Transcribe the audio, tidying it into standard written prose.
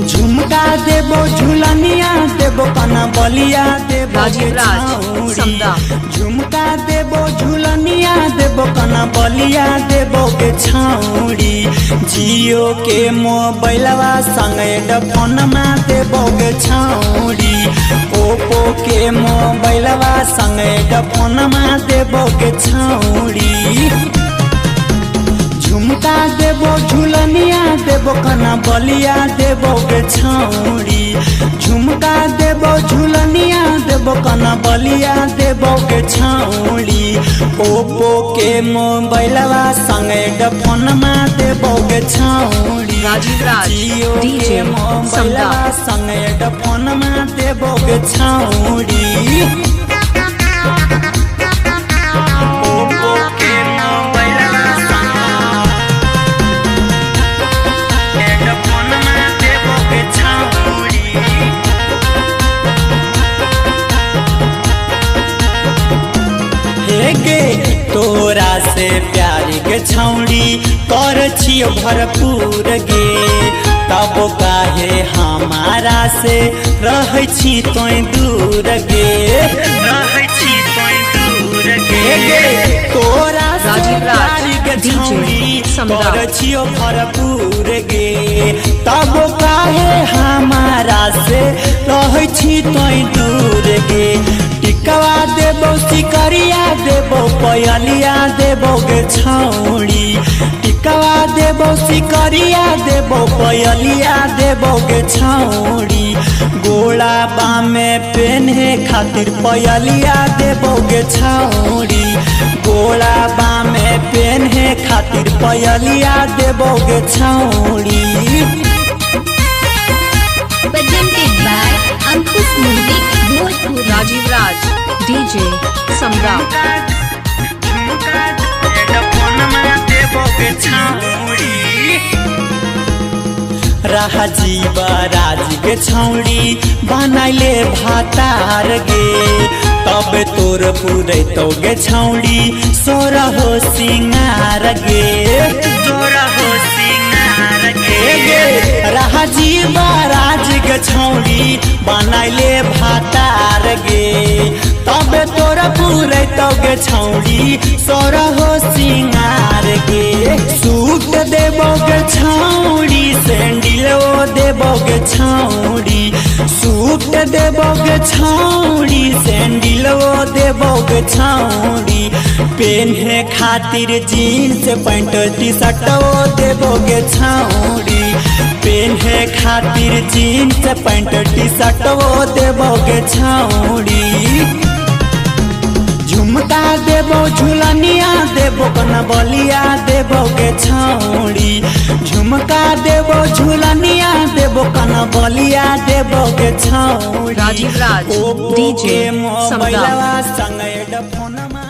झुमका देबो झुलनिया देबो कना बलिया देबो झुमका देबो झुलनिया देबो कना बलिया देबो के छौड़ी जियो के मोबाइलवा संगे फोनमा देबो के छौड़ी ओप्पो के मोबाइलवा संगे फोनमा देबो के छौड़ी झुमका देबो झुलनिया देबो कना बलिया देबो के छौड़ी झुमका देबो झुलनिया देबो कना बलिया देबो के छौड़ी ओप्पो के मोबाइलवा संगे फोनमा देबो के छौड़ी जियो के मोबाइलवा संगे फोनमा देबो के छौड़ी तोरा से प्यार के छौड़ी कर छियो भरपूर गे तब काहे हमारा से रह छी तोय दूर गे तोरा से प्यार के छौड़ी कर छियो भरपूर गे तब काहे हमारा से रह छी तोय दूर गे टिकवा देबो सिकरिया देबो पयलिया देबो के छौड़ी टिकवा देबो सिकरिया देबो पयलिया देबो के छौड़ी गोला बामे पेन्हे खातिर पयलिया देबो के छौड़ी गोला बामे पेन्हे खातिर पयलिया देबो के छौड़ी presented by Ankush Music Bhojpuri Rajeev Raj DJ Samrat Rajeev Raj के छौड़ी बनाइले भातार गे तब तोर पूरे तो गे छौड़ी सोरा हो सिंगार गे राजीव राज के छौड़ी बनाइले भातार गे तब तोर पूरे तो गे छौड़ी सोरा हो सिंगार गे सूट देबो गे छौड़ी सैंडलो देबो गे छौड़ी सूट देबो गे छौड़ी सैंडलो देबो गे छौड़ी पेन्हे खातिर जीन्स पैंट टी शर्ट देबो गे छौड़ी पेन्हे खातिर जीन्स पैंट टी शर्ट देबो गे छौड़ी झुमका देबो झुलनिया देबो कना बलिया देबो के छौड़ी झुमका देबो झुलनिया देबो कना बलिया देबो के छौड़ी राजीव राज ओप्पो के मोबाइलवा संगे फोनमा